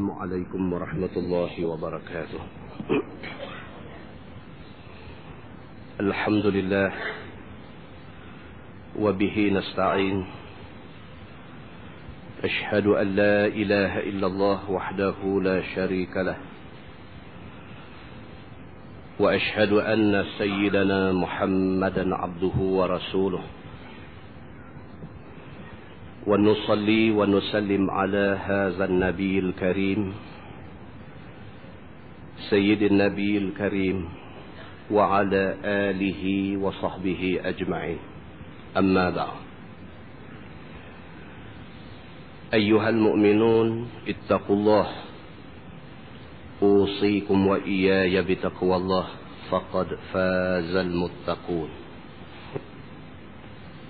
السلام عليكم ورحمة الله وبركاته. الحمد لله وبه نستعين. أشهد أن لا إله إلا الله وحده لا شريك له، وأشهد أن سيدنا محمدا عبده ورسوله، ونصلي ونسلم على هذا النبي الكريم سيد النبي الكريم وعلى آله وصحبه أجمعين. أما بعد، أيها المؤمنون اتقوا الله، أوصيكم وإياي بتقوى الله، فقد فاز المتقون.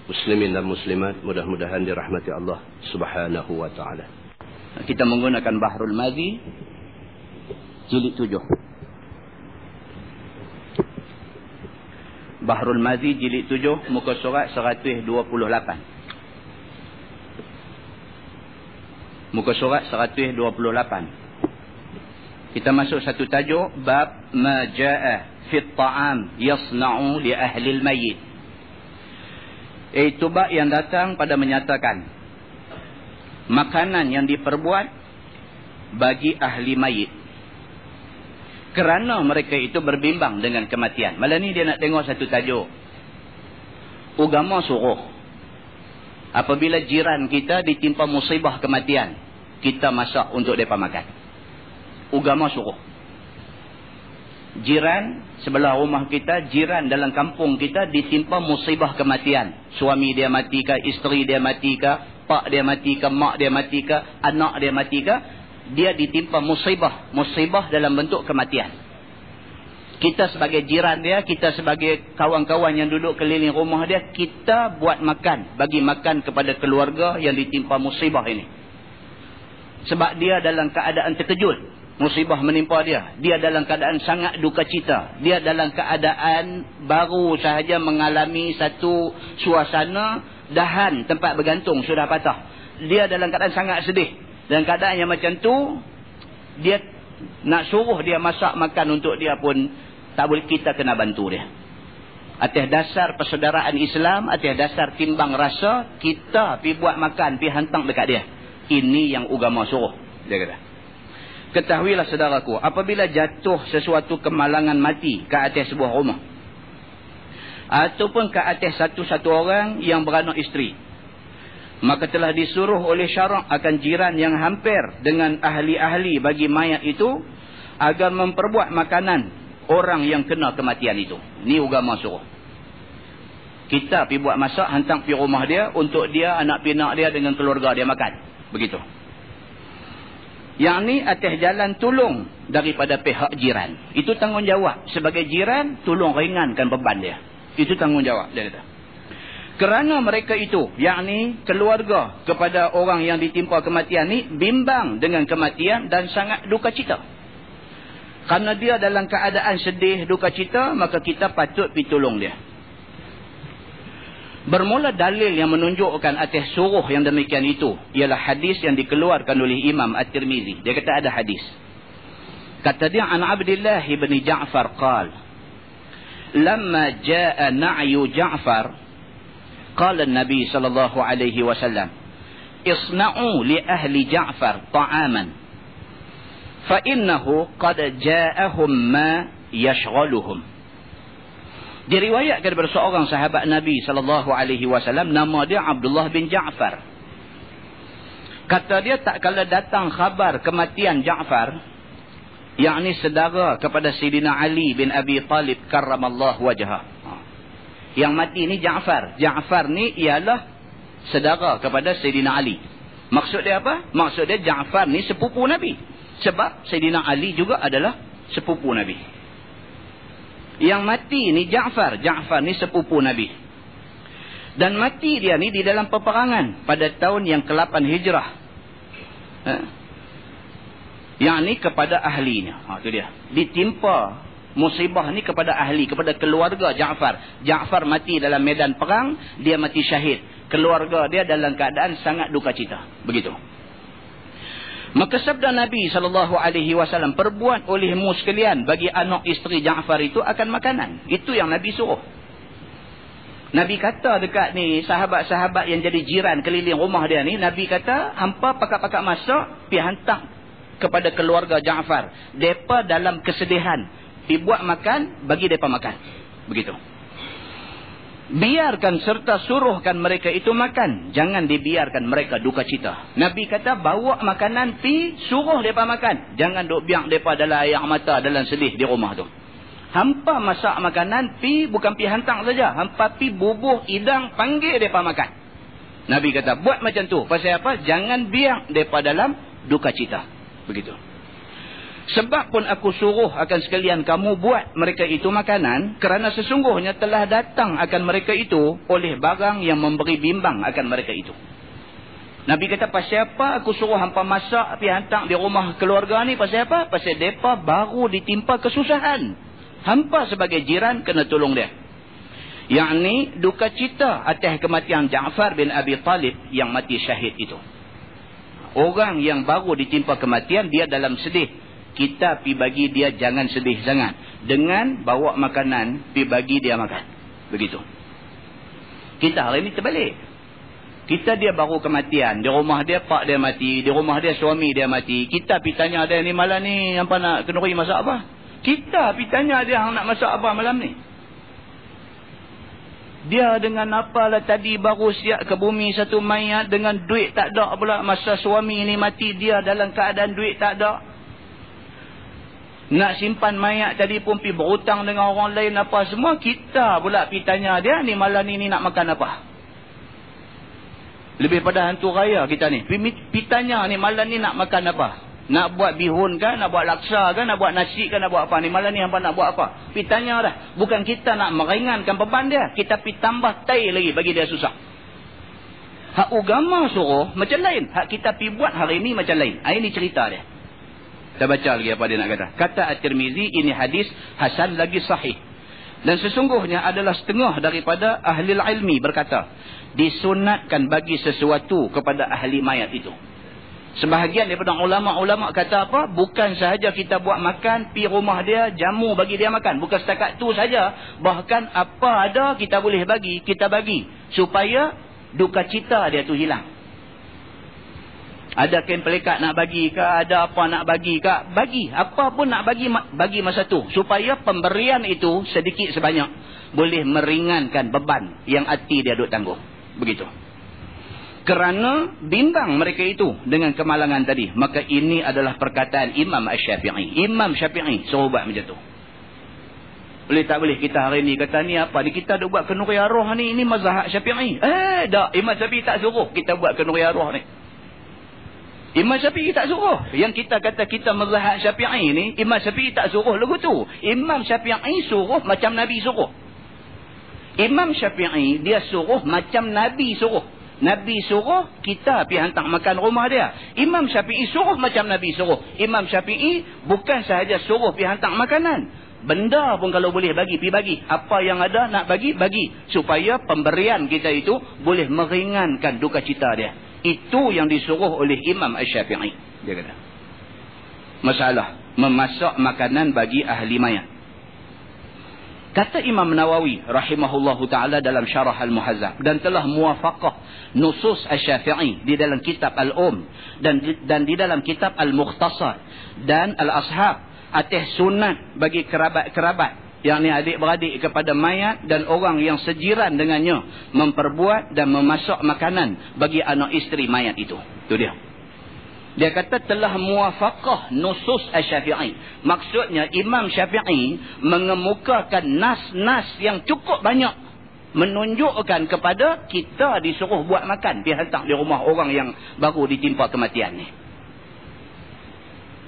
Muslimin dan muslimat, mudah-mudahan dirahmati Allah Subhanahu wa taala. Kita menggunakan Bahrul Madhi jilid 7. Bahrul Madhi jilid 7, muka surat 128. Muka surat 128. Kita masuk satu tajuk, bab ma jaa fi at-ta'am yasna'u li ahli al-mayyit. Iaitu bab yang datang pada menyatakan makanan yang diperbuat bagi ahli mayit kerana mereka itu berbimbang dengan kematian. Malam ni dia nak tengok satu tajuk. Agama suruh apabila jiran kita ditimpa musibah kematian, kita masak untuk mereka makan. Agama suruh. Jiran sebelah rumah kita, jiran dalam kampung kita ditimpa musibah kematian. Suami dia mati ke, isteri dia mati ke, pak dia mati ke, mak dia mati ke, anak dia mati ke, dia ditimpa musibah. Musibah dalam bentuk kematian. Kita sebagai jiran dia, kita sebagai kawan-kawan yang duduk keliling rumah dia, kita buat makan, bagi makan kepada keluarga yang ditimpa musibah ini. Sebab dia dalam keadaan terkejut. Musibah menimpa dia. Dia dalam keadaan sangat duka cita. Dia dalam keadaan baru sahaja mengalami satu suasana dahan tempat bergantung sudah patah. Dia dalam keadaan sangat sedih. Dalam keadaan yang macam tu, dia nak suruh dia masak makan untuk dia pun tak boleh, kita kena bantu dia. Atas dasar persaudaraan Islam, atas dasar timbang rasa, kita pergi buat makan, pergi hantar dekat dia. Ini yang agama suruh. Dia kata. Ketahuilah saudaraku, apabila jatuh sesuatu kemalangan mati ke atas sebuah rumah, ataupun ke atas satu-satu orang yang beranak isteri, maka telah disuruh oleh syarak akan jiran yang hampir dengan ahli-ahli bagi mayat itu agar memperbuat makanan orang yang kena kematian itu. Ini agama suruh. Kita pergi buat masak, hantar pergi rumah dia untuk dia, anak pinak dia dengan keluarga dia makan. Begitu. Yang ni atas jalan tolong daripada pihak jiran. Itu tanggungjawab. Sebagai jiran, tolong ringankan beban dia. Itu tanggungjawab, dia kata. Kerana mereka itu, yakni keluarga kepada orang yang ditimpa kematian ni, bimbang dengan kematian dan sangat duka cita. Kerana dia dalam keadaan sedih, duka cita, maka kita patut pergi tolong dia. Bermula dalil yang menunjukkan atas suruh yang demikian itu ialah hadis yang dikeluarkan oleh Imam At-Tirmizi. Dia kata ada hadis. Kata dia, an Abdullah bin Ja'far qal, lamma jaa na'yu Ja'far, qala an-nabi sallallahu alaihi wasallam, isna'u li ahli Ja'far ta'aman, fa innahu qad ja'ahum ma yashghaluhum. Diriwayatkan daripada seorang sahabat Nabi sallallahu alaihi wasallam, nama dia Abdullah bin Ja'far. Kata dia, tak kala datang khabar kematian Ja'far, yakni saudara kepada Sayyidina Ali bin Abi Talib karramallahu wajhah. Yang mati ni Ja'far. Ja'far ni ialah saudara kepada Sayyidina Ali. Maksud dia apa? Maksud dia Ja'far ni sepupu Nabi. Sebab Sayyidina Ali juga adalah sepupu Nabi. Yang mati ni Ja'far. Ja'far ni sepupu Nabi. Dan mati dia ni di dalam peperangan pada tahun yang ke-8 Hijrah. Yang ni kepada ahlinya. Itu dia. Ditimpa musibah ni kepada ahli, kepada keluarga Ja'far. Ja'far mati dalam medan perang, dia mati syahid. Keluarga dia dalam keadaan sangat duka cita. Begitu. Maka sabda Nabi SAW, perbuat olehmu sekalian bagi anak isteri Ja'far itu akan makanan. Itu yang Nabi suruh. Nabi kata dekat ni sahabat-sahabat yang jadi jiran keliling rumah dia ni, Nabi kata, hampa pakak-pakak masak, pergi hantar kepada keluarga Ja'far. Depa dalam kesedihan, pergi buat makan, bagi depa makan. Begitu. Biarkan serta suruhkan mereka itu makan. Jangan dibiarkan mereka duka cita. Nabi kata, bawa makanan, pi suruh mereka makan. Jangan duk biar mereka dalam air mata, dalam sedih di rumah tu. Hampa masak makanan, pi bukan pi hantar saja. Hampa pi bubuh hidang, panggil mereka makan. Nabi kata, buat macam tu. Pasal apa? Jangan biar mereka dalam duka cita. Begitu. Sebab pun aku suruh akan sekalian kamu buat mereka itu makanan, kerana sesungguhnya telah datang akan mereka itu oleh barang yang memberi bimbang akan mereka itu. Nabi kata, pasal apa aku suruh hampa masak, pergi hantar di rumah keluarga ni? Pasal apa? Pasal mereka baru ditimpa kesusahan. Hampa sebagai jiran kena tolong dia. Yang ni duka cita atas kematian Ja'far bin Abi Talib yang mati syahid itu. Orang yang baru ditimpa kematian, dia dalam sedih. Kita pi bagi dia jangan sedih sangat. Dengan bawa makanan, pi bagi dia makan. Begitu. Kita hari ni terbalik. Kita dia baru kematian. Di rumah dia pak dia mati. Di rumah dia suami dia mati. Kita pi tanya dia ni malam ni, hampa nak kenduri masak apa? Kita pi tanya dia hang nak masak apa malam ni? Dia dengan apalah tadi baru siap ke bumi satu mayat, dengan duit tak ada pula. Masa suami ni mati, dia dalam keadaan duit tak ada. Nak simpan mayat tadi pun pergi berhutang dengan orang lain apa semua. Kita pula pergi tanya dia ni malam ni nak makan apa. Lebih pada hantu raya kita ni. Pergi tanya ni malam ni nak makan apa. Nak buat bihun kan, nak buat laksa kan, nak buat nasi kan, nak buat apa ni. Malam ni hampa nak buat apa. Pergi tanya dah. Bukan kita nak meringankan beban dia. Kita pergi tambah tai lagi bagi dia susah. Hak agama suruh macam lain. Hak kita pergi buat hari ni macam lain. Ini cerita dia. Kita baca lagi apa dia nak kata. Kata At-Tirmizi, ini hadis hasan lagi sahih. Dan sesungguhnya adalah setengah daripada ahli ilmi berkata, disunatkan bagi sesuatu kepada ahli mayat itu. Sebahagian daripada ulama-ulama kata apa? Bukan sahaja kita buat makan, pi rumah dia, jamu bagi dia makan. Bukan setakat tu saja. Bahkan apa ada kita boleh bagi, kita bagi. Supaya duka cita dia tu hilang. Ada kain pelikat nak bagi ke, ada apa nak bagi ke, bagi. Apa pun nak bagi masa tu. Supaya pemberian itu sedikit sebanyak boleh meringankan beban yang hati dia duk tanggung. Begitu. Kerana bimbang mereka itu dengan kemalangan tadi. Maka ini adalah perkataan Imam Asy-Syafi'i. Imam Syafi'i suruh buat macam tu. Boleh tak boleh kita hari ni kata ni apa? Ni kita duk buat kenduri arwah ni. Ini mazhab Syafi'i. Tak. Imam Syafi'i tak suruh kita buat kenduri arwah ni. Imam Syafi'i tak suruh. Yang kita kata kita mazhab Syafi'i ni, Imam Syafi'i tak suruh lagu tu. Imam Syafi'i suruh macam Nabi suruh. Imam Syafi'i dia suruh macam Nabi suruh. Nabi suruh, kita pergi hantar makan rumah dia. Imam Syafi'i suruh macam Nabi suruh. Imam Syafi'i bukan sahaja suruh pergi hantar makanan. Benda pun kalau boleh bagi, pergi bagi. Apa yang ada nak bagi, bagi. Supaya pemberian kita itu boleh meringankan duka cita dia. Itu yang disuruh oleh Imam Asy-Syafi'i. Dia kata. Masalah memasak makanan bagi ahli mayat. Kata Imam Nawawi rahimahullahu ta'ala dalam Syarah Al-Muhazzab, dan telah muwafaqah nusus Asy-Syafi'i di dalam kitab dan di dalam kitab Al-Mukhtasar dan Al-Ashab atas sunat bagi kerabat-kerabat, yang ni adik-beradik kepada mayat dan orang yang sejiran dengannya, memperbuat dan memasak makanan bagi anak isteri mayat itu. Itu dia. Dia kata telah muwafaqah nusus Asy-Syafi'i. Maksudnya Imam Syafi'i mengemukakan nas-nas yang cukup banyak menunjukkan kepada kita disuruh buat makan, dia hantar di rumah orang yang baru ditimpa kematian ni.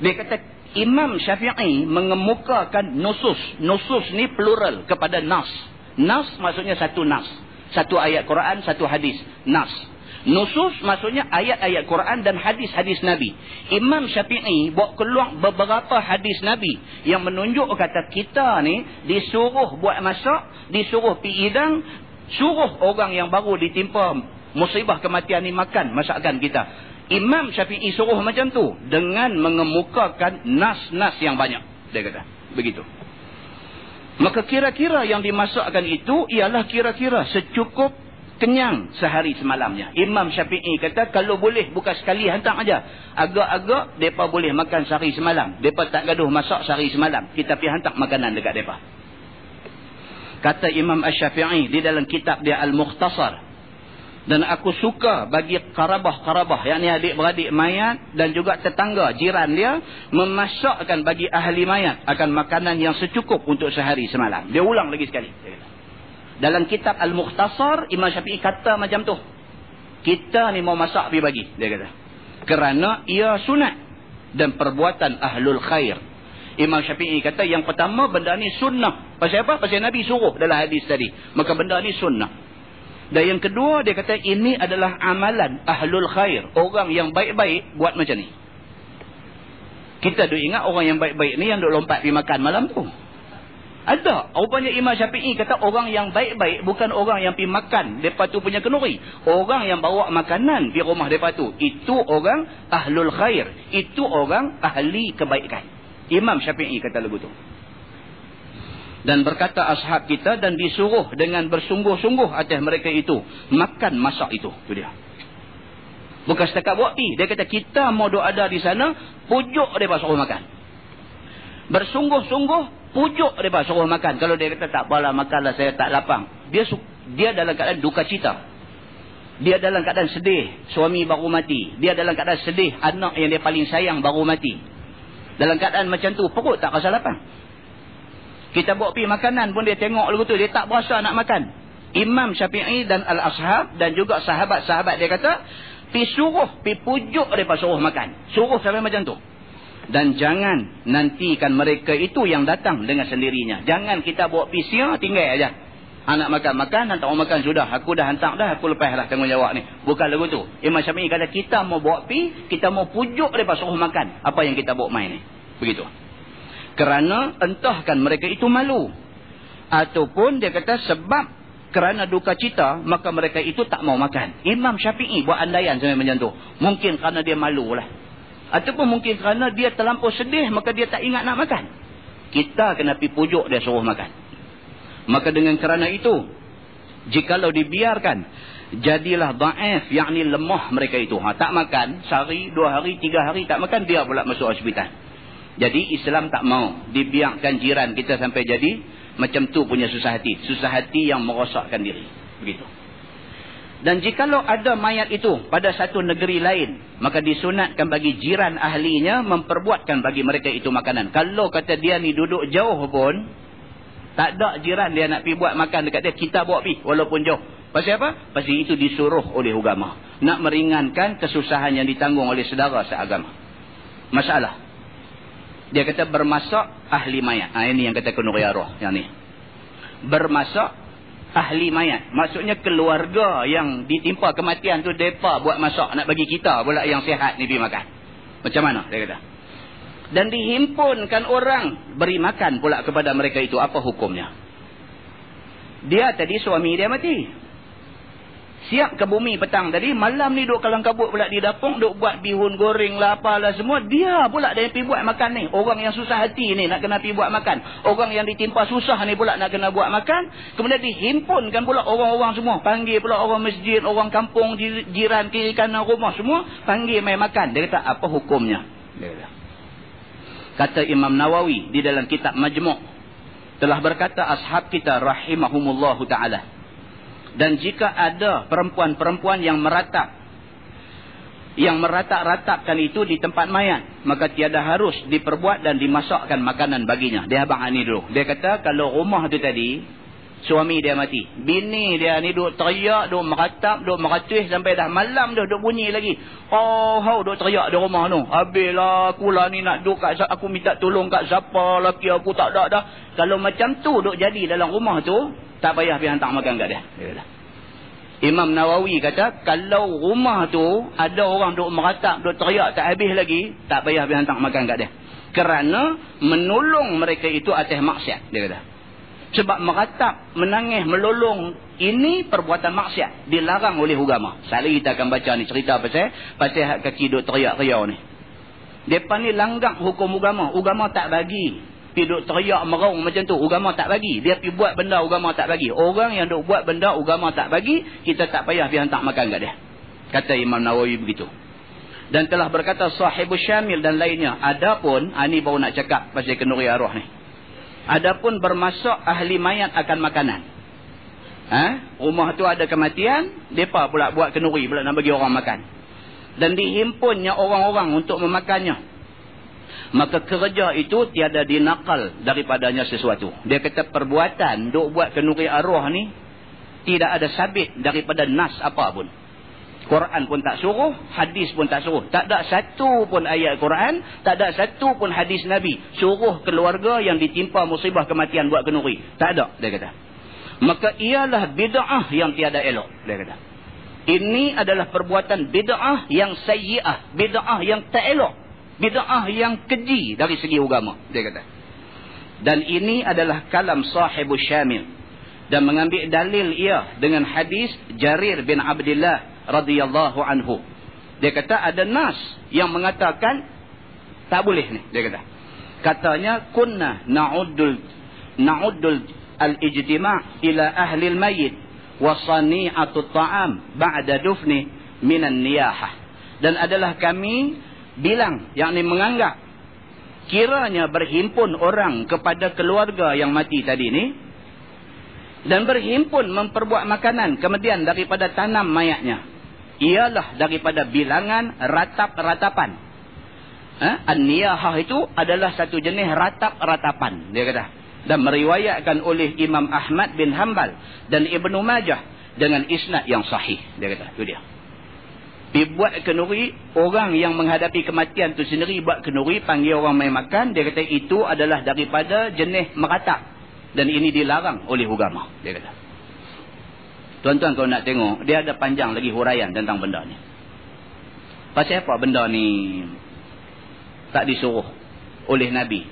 Dia kata Imam Syafi'i mengemukakan nusus. Nusus ni plural kepada nas. Nas maksudnya satu nas. Satu ayat Quran, satu hadis. Nas. Nusus maksudnya ayat-ayat Quran dan hadis-hadis Nabi. Imam Syafi'i bawa keluar beberapa hadis Nabi yang menunjuk kata kita ni disuruh buat masak, disuruh pi hidang, suruh orang yang baru ditimpa musibah kematian ni makan masakan kita. Imam Syafi'i suruh macam tu dengan mengemukakan nas-nas yang banyak. Dia kata begitu. Maka kira-kira yang dimasakkan itu ialah kira-kira secukup kenyang sehari semalamnya. Imam Syafi'i kata kalau boleh bukan sekali hantar aja. Agak-agak mereka boleh makan sehari semalam. Mereka tak gaduh masak sehari semalam. Kita pergi hantar makanan dekat mereka. Kata Imam Asy-Syafi'i di dalam kitab dia Al-Mukhtasar. Dan aku suka bagi karabah-karabah, yakni adik-beradik mayat dan juga tetangga jiran dia, memasakkan bagi ahli mayat akan makanan yang secukup untuk sehari semalam. Dia ulang lagi sekali. Dalam kitab Al-Mukhtasar, Imam Syafi'i kata macam tu. Kita ni mau masak pergi bagi, dia kata. Kerana ia sunat dan perbuatan ahlul khair. Imam Syafi'i kata yang pertama benda ni sunnah. Pasal apa? Pasal Nabi suruh dalam hadis tadi. Maka benda ni sunnah. Dan yang kedua dia kata ini adalah amalan ahlul khair. Orang yang baik-baik buat macam ni. Kita duk ingat orang yang baik-baik ni yang duk lompat pergi makan malam tu. Ada. Rupanya Imam Syafi'i kata orang yang baik-baik bukan orang yang pergi makan mereka tu punya kenduri. Orang yang bawa makanan pergi rumah mereka tu. Itu orang ahlul khair. Itu orang ahli kebaikan. Imam Syafi'i kata lagu tu. Dan berkata ashab kita dan disuruh dengan bersungguh-sungguh atas mereka itu makan masak itu. Itu dia. Bukan setakat buat pi. Dia kata kita mau duk ada di sana, pujuk mereka suruh makan. Bersungguh-sungguh pujuk mereka suruh makan. Kalau dia kata tak apalah makanlah saya tak lapang. Dia dalam keadaan duka cita. Dia dalam keadaan sedih suami baru mati. Dia dalam keadaan sedih anak yang dia paling sayang baru mati. Dalam keadaan macam tu perut tak rasa lapang. Kita bawa pergi makanan pun dia tengok lagu tu. Dia tak berasa nak makan. Imam Syafi'i dan Al-Ashab dan juga sahabat-sahabat dia kata, pergi pujuk mereka suruh makan. Suruh sampai macam tu. Dan jangan nantikan mereka itu yang datang dengan sendirinya. Jangan kita bawa pergi siang, tinggal aja. Anak makan-makan, hantar orang makan sudah. Aku dah hantar dah, aku lepas lah tanggungjawab ni. Bukan lagu tu. Imam Syafi'i kata kita mau bawa pergi, kita mau pujuk mereka suruh makan. Apa yang kita bawa main ni. Begitu. Kerana entahkan mereka itu malu. Ataupun dia kata sebab kerana duka cita, maka mereka itu tak mau makan. Imam Syafi'i buat andaian sampai macam tu. Mungkin kerana dia malu lah. Ataupun mungkin kerana dia terlampau sedih, maka dia tak ingat nak makan. Kita kena pergi pujuk dia suruh makan. Maka dengan kerana itu, jikalau dibiarkan, jadilah da'if, yakni lemah mereka itu. Tak makan, sehari, 2 hari, 3 hari tak makan, dia pula masuk hospital. Jadi Islam tak mau dibiarkan jiran kita sampai jadi macam tu punya susah hati. Susah hati yang merosakkan diri. Begitu. Dan jikalau ada mayat itu pada satu negeri lain, maka disunatkan bagi jiran ahlinya memperbuatkan bagi mereka itu makanan. Kalau kata dia ni duduk jauh pun, tak ada jiran dia nak pergi buat makan dekat dia, kita bawa pergi walaupun jauh. Pasal apa? Pasal itu disuruh oleh agama. Nak meringankan kesusahan yang ditanggung oleh saudara seagama. Masalah. Dia kata bermasak ahli mayat. Ini yang kata Nur Yarah. Yang ni. Bermasak ahli mayat. Maksudnya keluarga yang ditimpa kematian tu, mereka buat masak. Nak bagi kita pula yang sihat ni pergi makan. Macam mana? Dia kata. Dan dihimpunkan orang beri makan pula kepada mereka itu. Apa hukumnya? Dia tadi suami dia mati. Siap ke bumi petang tadi, malam ni duk kalang kabut pula di dapur, duk buat bihun goreng lah apalah semua. Dia pula dia pergi buat makan ni. Orang yang susah hati ni nak kena pergi buat makan. Orang yang ditimpa susah ni pula nak kena buat makan. Kemudian dihimpunkan pula orang-orang semua. Panggil pula orang masjid, orang kampung, jiran, kiri kanan rumah semua. Panggil main makan. Dia kata apa hukumnya? Dia kata Imam Nawawi di dalam kitab Majmu' telah berkata ashab kita rahimahumullahu ta'ala. Dan jika ada perempuan-perempuan yang meratak-ratakkan itu di tempat mayat, maka tiada harus diperbuat dan dimasakkan makanan baginya. Dia abang ni dulu. Dia kata kalau rumah tu tadi, suami dia mati. Bini dia ni duk teriak, duk meratap, duk meratuih sampai dah malam dah duk bunyi lagi. Oh, duk teriak di rumah tu. Habislah aku lah ni nak duk kat, aku minta tolong kat siapa, laki aku tak ada dah. Kalau macam tu duk jadi dalam rumah tu, tak payah pergi hantar makan kat dia. Imam Nawawi kata, kalau rumah tu ada orang duk meratap, duk teriak tak habis lagi, tak payah pergi hantar makan kat dia. Kerana menolong mereka itu atas maksiat, dia kata. Sebab meratap, menangis, melolong, ini perbuatan maksiat. Dilarang oleh agama. Sekali kita akan baca ni cerita pasal hak kaki duk teriak-teriak ni. Mereka ni langgar hukum agama. Agama tak bagi. Pergi duk teriak merong macam tu. Agama tak bagi. Dia pergi buat benda agama tak bagi. Orang yang duk buat benda agama tak bagi, kita tak payah pergi hantar makan kat dia. Kata Imam Nawawi begitu. Dan telah berkata Sahibus Syamil dan lainnya. Adapun, ini baru nak cakap pasal kenduri arwah ni. Adapun bermasak ahli mayat akan makanan. Rumah tu ada kematian, mereka pula buat kenduri pula nak bagi orang makan. Dan dihimpunnya orang-orang untuk memakannya. Maka kerja itu tiada dinakal daripadanya sesuatu. Dia kata perbuatan duk buat kenduri arwah ni tidak ada sabit daripada nas apa pun. Quran pun tak suruh, hadis pun tak suruh. Tak ada satu pun ayat Quran, tak ada satu pun hadis Nabi suruh keluarga yang ditimpa musibah kematian buat kenduri. Tak ada, dia kata. Maka ialah bid'ah yang tiada elok, dia kata. Ini adalah perbuatan bid'ah yang sayyi'ah, bid'ah yang tak elok, bid'ah yang keji dari segi agama, dia kata. Dan ini adalah kalam Sahibus Syamil. Dan mengambil dalil ia dengan hadis Jarir bin Abdullah radhiyallahu anhu. Dia kata ada nas yang mengatakan tak boleh ni, dia kata. Katanya kunna na'uddul al-ijtima' ila ahli al-mayyit wa sani'atu ta'am ba'da dufni minan niyahah. Dan adalah kami bilang, yakni menganggap kiranya berhimpun orang kepada keluarga yang mati tadi ni dan berhimpun memperbuat makanan kemudian daripada tanam mayatnya, ialah daripada bilangan ratap-ratapan. An-niyahah itu adalah satu jenis ratap-ratapan, dia kata. Dan meriwayatkan oleh Imam Ahmad bin Hanbal dan Ibnu Majah dengan isnad yang sahih, dia kata. Itu dia. Dibuat kenduri, orang yang menghadapi kematian tu sendiri buat kenduri, panggil orang main makan, dia kata itu adalah daripada jenis meratap. Dan ini dilarang oleh agama, dia kata. Tuan-tuan kalau nak tengok, dia ada panjang lagi huraian tentang benda ni. Pasal apa benda ni tak disuruh oleh Nabi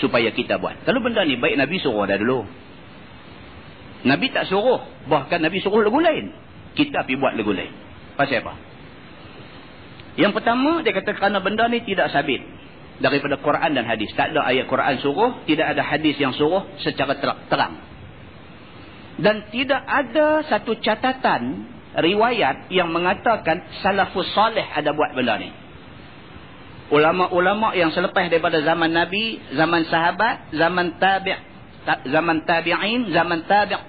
supaya kita buat? Kalau benda ni baik Nabi suruh dah dulu. Nabi tak suruh, bahkan Nabi suruh lagu lain. Kita pergi buat lagu lain. Pasal apa? Yang pertama, dia kata kerana benda ni tidak sabit daripada Quran dan hadis. Tak ada ayat Quran suruh, tidak ada hadis yang suruh secara terang. Dan tidak ada satu catatan riwayat yang mengatakan salafus salih ada buat benda ni. Ulama-ulama yang selepas daripada zaman Nabi, zaman sahabat, zaman tabi'in, zaman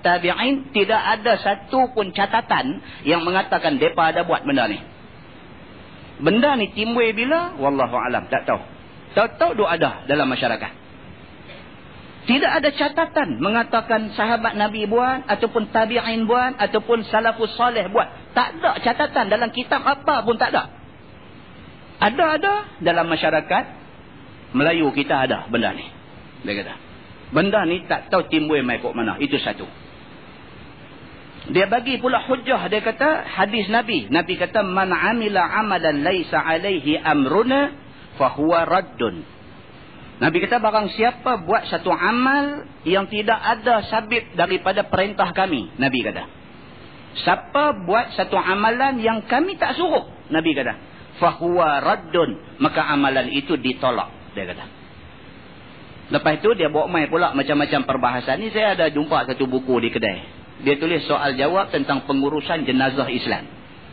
tabi'in, tidak ada satu pun catatan yang mengatakan mereka ada buat benda ni. Benda ni timbul bila? Wallahu alam, tak tahu. Tahu-tahu dia ada dalam masyarakat. Tidak ada catatan mengatakan sahabat Nabi buat, ataupun tabi'in buat, ataupun salafus salih buat. Tak ada catatan dalam kitab apa pun, tak ada. Ada dalam masyarakat Melayu kita ada benda ni. Dia kata. Benda ni tak tahu timbul mai kok mana. Itu satu. Dia bagi pula hujah, dia kata hadis Nabi. Nabi kata man amila amalan laisa alaihi amruna fahuwa raddun. Nabi kata barang siapa buat satu amal yang tidak ada sabit daripada perintah kami, Nabi kata. Siapa buat satu amalan yang kami tak suruh, Nabi kata, fahuwa raddun, maka amalan itu ditolak, dia kata. Lepas itu dia bawa mai pula macam-macam perbahasan ni. Saya ada jumpa satu buku di kedai. Dia tulis soal jawab tentang pengurusan jenazah Islam.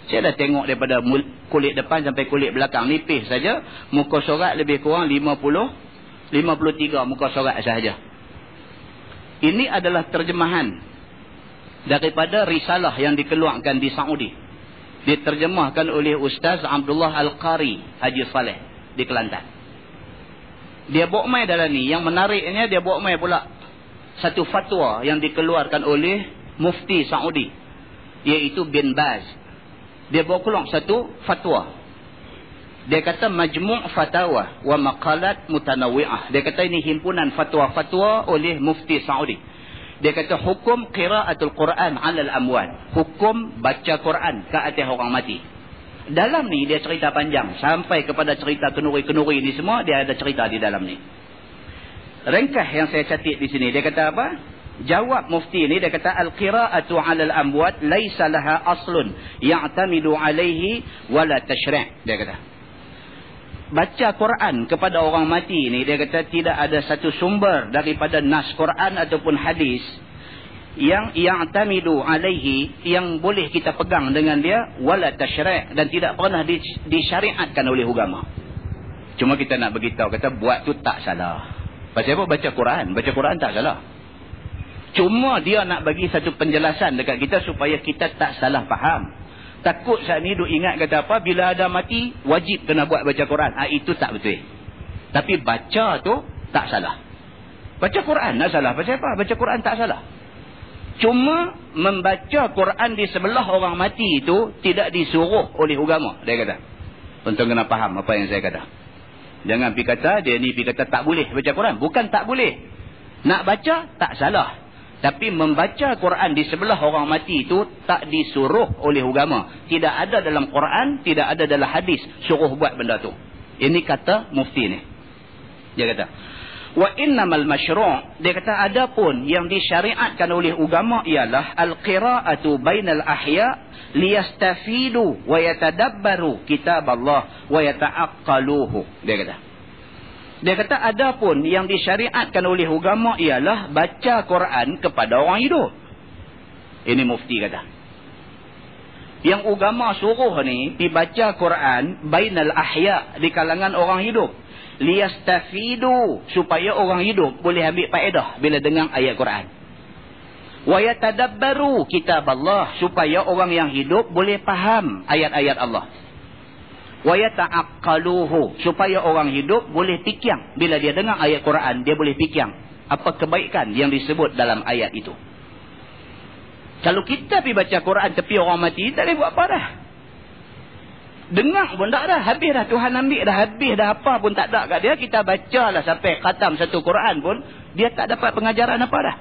Saya dah tengok daripada kulit depan sampai kulit belakang, nipis saja. Muka surat lebih kurang 53 muka surat sahaja. Ini adalah terjemahan daripada risalah yang dikeluarkan di Saudi. Diterjemahkan oleh Ustaz Abdullah Al-Qari Haji Saleh di Kelantan. Dia bawa mai dalam ni. Yang menariknya, dia bawa mai pula satu fatwa yang dikeluarkan oleh Mufti Saudi, iaitu bin Baz. Dia bawa keluar satu fatwa. Dia kata majmu' fatawa wa maqalat mutanawwi'ah. Dia kata ini himpunan fatwa-fatwa oleh Mufti Saudi. Dia kata hukum qiraatul Quran 'alal amwat. Hukum baca Quran ke atas orang mati. Dalam ni dia cerita panjang sampai kepada cerita kenuri-kenuri ni semua, dia ada cerita di dalam ni. Ringkas yang saya catat di sini, dia kata apa? Jawab mufti ni, dia kata al-qira'atu 'ala al-amwat laisa laha aslun ya'tamidu 'alaihi wala tashri'. Dia kata baca Quran kepada orang mati ni, dia kata tidak ada satu sumber daripada nas Quran ataupun hadis yang ya'tamidu 'alaihi, yang boleh kita pegang dengan dia, wala tashri', dan tidak pernah disyariatkan oleh agama. Cuma kita nak beritahu, kata buat tu tak salah. Pasal apa? Baca Quran. Baca Quran tak salah. Cuma dia nak bagi satu penjelasan dekat kita supaya kita tak salah faham. Takut saat ni duk ingat kata apa, bila ada mati wajib kena buat baca Quran. Itu tak betul. Tapi baca tu tak salah. Baca Quran tak salah. Pasal apa? Baca Quran tak salah. Cuma membaca Quran di sebelah orang mati itu tidak disuruh oleh agama, dia kata. Tuan-tuan kena faham apa yang saya kata. Jangan pergi kata dia ni pergi kata tak boleh baca Quran. Bukan tak boleh. Nak baca tak salah. Tapi membaca Quran di sebelah orang mati itu tak disuruh oleh agama. Tidak ada dalam Quran, tidak ada dalam hadis suruh buat benda tu. Ini kata mufti ni. Dia kata, wa innamal masyru', dia kata adapun yang disyariatkan oleh agama ialah al-qira'atu bainal ahya liyastafidu wa yatadabbaru kitab Allah wa yata'aqqaluhu. Dia kata adapun yang disyariatkan oleh agama ialah baca Quran kepada orang hidup. Ini mufti kata. Yang agama suruh ni dibaca Quran bainal ahya, di kalangan orang hidup. Liyastafidu, supaya orang hidup boleh ambil faedah bila dengar ayat Quran. Wa yatadabbaru kitab Allah, supaya orang yang hidup boleh faham ayat-ayat Allah. Wa yata'aqqaluhu, supaya orang hidup boleh fikir. Bila dia dengar ayat Quran, dia boleh fikir apa kebaikan yang disebut dalam ayat itu. Kalau kita pergi baca Quran tepi orang mati, tak boleh buat apa dah. Dengar pun tak dah. Habis dah. Tuhan ambil dah. Habis dah. Apa pun tak ada kat dia. Kita bacalah sampai khatam satu Quran pun, dia tak dapat pengajaran apa dah.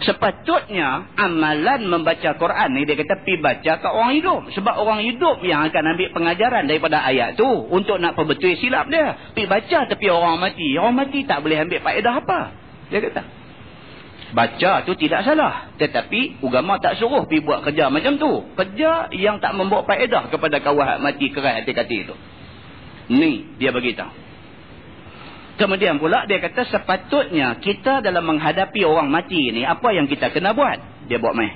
Sepatutnya amalan membaca Quran ni, dia kata pergi baca kat orang hidup. Sebab orang hidup yang akan ambil pengajaran daripada ayat tu untuk nak perbetul silap dia. Pergi baca tepi orang mati. Orang mati tak boleh ambil faedah apa. Dia kata baca tu tidak salah, tetapi agama tak suruh pergi buat kerja macam tu. Kerja yang tak membawa faedah kepada kawan mati keras hati-hati itu. Ni dia beritahu. Kemudian pula dia kata sepatutnya kita dalam menghadapi orang mati ni, apa yang kita kena buat? Dia buat mai.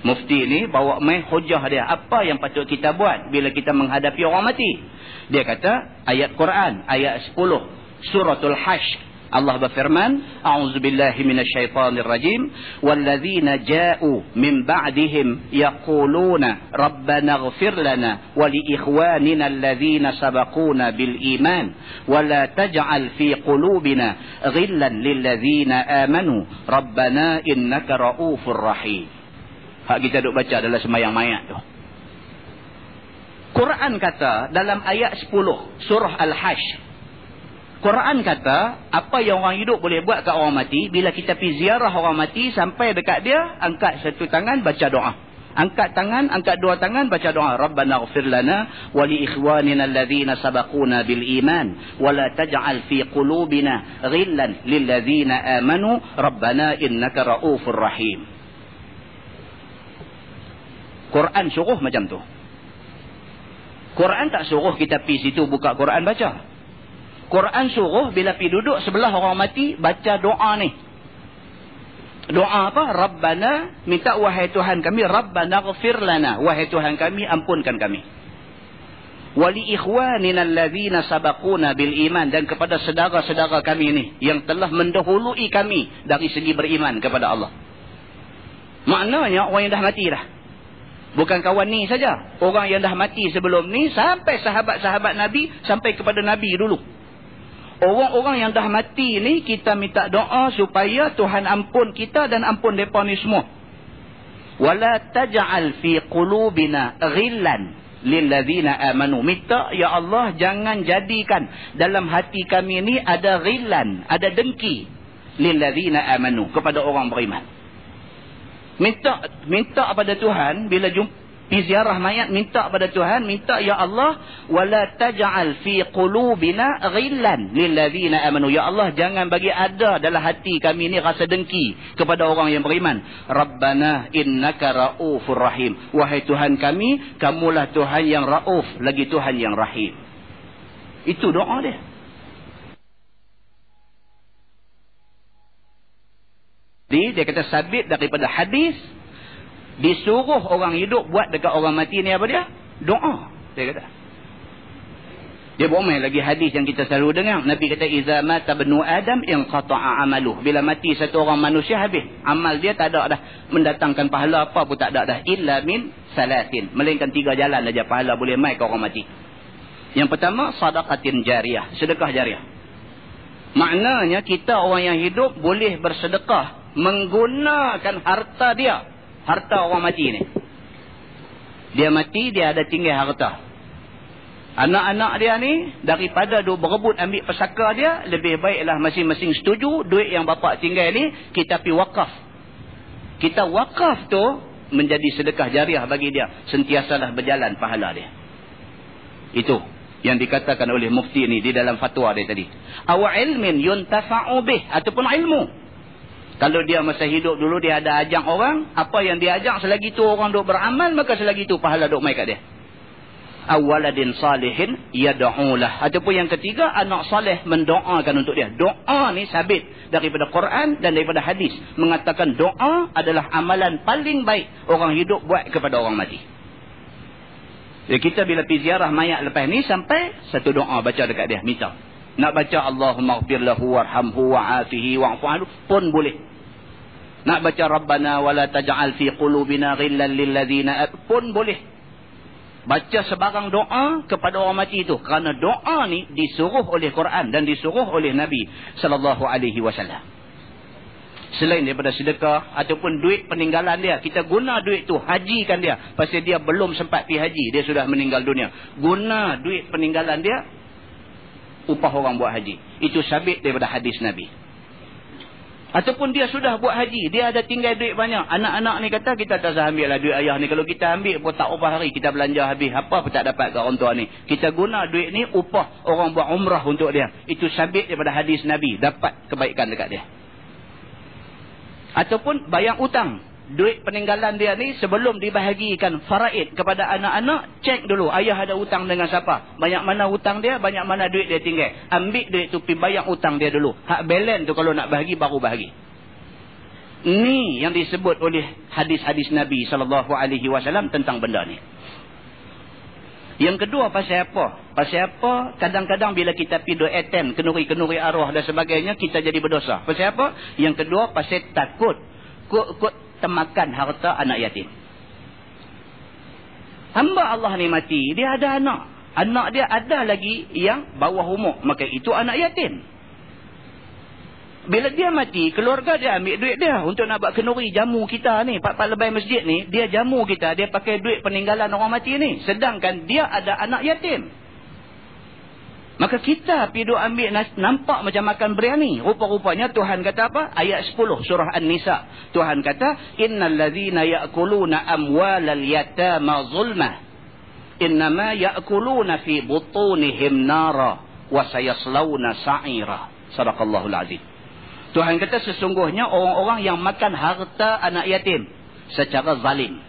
Mufti ni bawa mai hujah dia. Apa yang patut kita buat bila kita menghadapi orang mati? Dia kata ayat Quran, ayat 10 suratul Hasy. Allah berfirman, a'udzubillahi minasyaitonir rajim, walladzina ja'u min ba'dihim yaquluna rabbana ighfir lana wa li ikhwanina alladzina sabaquna bil iman wa la taj'al fi qulubina ghillan lil ladzina amanu rabbana innaka raufur rahim. Hak kita duk baca dalam sembahyang mayat tu. Quran kata dalam ayat 10 surah Al-Hasy, Quran kata apa yang orang hidup boleh buat kat orang mati, bila kita pergi ziarah orang mati, sampai dekat dia, angkat satu tangan baca doa. Angkat tangan, angkat dua tangan baca doa. Rabbana ighfir lana wa li ikhwanina alladzina sabaquna bil iman wa la taj'al fi qulubina ghillan lil ladzina amanu rabbana innaka raufur rahim. Quran suruh macam tu. Quran tak suruh kita pergi situ buka Quran baca. Quran suruh bila pergi duduk sebelah orang mati, baca doa ni. Doa apa? Rabbana, minta wahai Tuhan kami, Rabbana ighfir lana, wahai Tuhan kami, ampunkan kami. Wali ikhwanina alladzina sabaquna bil iman, dan kepada saudara-saudara kami ni yang telah mendahului kami dari segi beriman kepada Allah. Maknanya orang yang dah mati dah. Bukan kawan ni saja. Orang yang dah mati sebelum ni, sampai sahabat-sahabat Nabi, sampai kepada Nabi dulu. Orang-orang yang dah mati ni, kita minta doa supaya Tuhan ampun kita dan ampun mereka ni semua. Wala taj'al fi qulubina ghillan lil ladzina amanu. Minta ya Allah jangan jadikan dalam hati kami ni ada ghillan, ada dengki lil ladzina amanu, kepada orang beriman. Minta pada Tuhan bila Pi ziarah mayat, minta pada Tuhan, minta, ya Allah, wala taj'al fi qulubina ghillan lilladzina amanu. Ya Allah, jangan bagi ada dalam hati kami ni rasa dengki kepada orang yang beriman. Rabbana innaka raufur rahim. Wahai Tuhan kami, kamulah Tuhan yang rauf, lagi Tuhan yang rahim. Itu doa dia. Dia kata sabit daripada hadis, disuruh orang hidup buat dekat orang mati ni apa dia? Doa. Dia kata. Dia bermain lagi hadis yang kita selalu dengar. Nabi kata, iza mata bnu Adam inqata'a amaluh. Bila mati satu orang manusia, habis. Amal dia tak ada dah. Mendatangkan pahala apa pun tak ada dah. Illa min salatin. Melainkan 3 jalan saja pahala boleh mai ke orang mati. Yang pertama, sadaqatin jariyah. Sedekah jariah. Maknanya kita orang yang hidup boleh bersedekah menggunakan harta dia. Harta orang mati ni. Dia mati, dia ada tinggal harta. Anak-anak dia ni, daripada berebut ambil pesaka dia, lebih baiklah masing-masing setuju, duit yang bapa tinggal ni, kita pergi wakaf. Kita wakaf tu, menjadi sedekah jariah bagi dia. Sentiasalah berjalan pahala dia. Itu yang dikatakan oleh mufti ni di dalam fatwa dia tadi. Aw ilmin yuntafa'u bih, ataupun ilmu. Kalau dia masa hidup dulu dia ada ajak orang, apa yang dia ajak selagi tu orang duk beramal, maka selagi tu pahala duk mai kat dia. Awaladin salihin yad'ulah. Ataupun yang ketiga, anak saleh mendoakan untuk dia. Doa ni sabit daripada Quran dan daripada hadis, mengatakan doa adalah amalan paling baik orang hidup buat kepada orang mati. Jadi kita bila pergi ziarah mayat lepas ni, sampai satu doa baca dekat dia, minta. Nak baca Allahumma ighfir lahu warhamhu wa'afihi wa'fu anhu pun boleh. Nak baca Rabbana wala taj'al fi qulubina ghillan lil ladzina pun boleh. Baca sebarang doa kepada orang mati itu, kerana doa ni disuruh oleh Quran dan disuruh oleh Nabi sallallahu alaihi wasallam. Selain daripada sedekah ataupun duit peninggalan dia, kita guna duit tu hajikan dia, pasal dia belum sempat pergi haji, dia sudah meninggal dunia. Guna duit peninggalan dia upah orang buat haji. Itu sabit daripada hadis Nabi. Ataupun dia sudah buat haji, dia ada tinggal duit banyak. Anak-anak ni kata, kita tak usah ambil lah duit ayah ni. Kalau kita ambil pun tak upah hari, kita belanja habis. Apa pun tak dapat kat orang tua ni. Kita guna duit ni upah orang buat umrah untuk dia. Itu sabit daripada hadis Nabi. Dapat kebaikan dekat dia. Ataupun bayang utang. Duit peninggalan dia ni sebelum dibahagikan faraid kepada anak-anak, cek dulu ayah ada hutang dengan siapa, banyak mana hutang dia, banyak mana duit dia tinggal. Ambil duit tu pergi bayar hutang dia dulu. Hak balance tu kalau nak bahagi baru bahagi. Ni yang disebut oleh hadis-hadis Nabi SAW tentang benda ni. Yang kedua, pasal apa? Pasal apa kadang-kadang bila kita pergi duk attend kenuri-kenuri arwah dan sebagainya, kita jadi berdosa. Pasal apa? Yang kedua, pasal takut temakan harta anak yatim. Hamba Allah ni mati, dia ada anak. Anak dia ada lagi yang bawah umur, maka itu anak yatim. Bila dia mati, keluarga dia ambil duit dia untuk nak buat kenuri jamu kita ni, pak lebay masjid ni, dia jamu kita, dia pakai duit peninggalan orang mati ni. Sedangkan dia ada anak yatim. Maka kita pergi ambil, nampak macam makan biryani. Rupa-rupanya Tuhan kata apa? Ayat 10 surah An-Nisa. Tuhan kata, innal ladzina ya'kuluna amwalal yatama zulma innama ya'kuluna fi butunihim nara wa sayaslawna sa'ira. Sadaqallahul azim. Tuhan kata sesungguhnya orang-orang yang makan harta anak yatim secara zalim.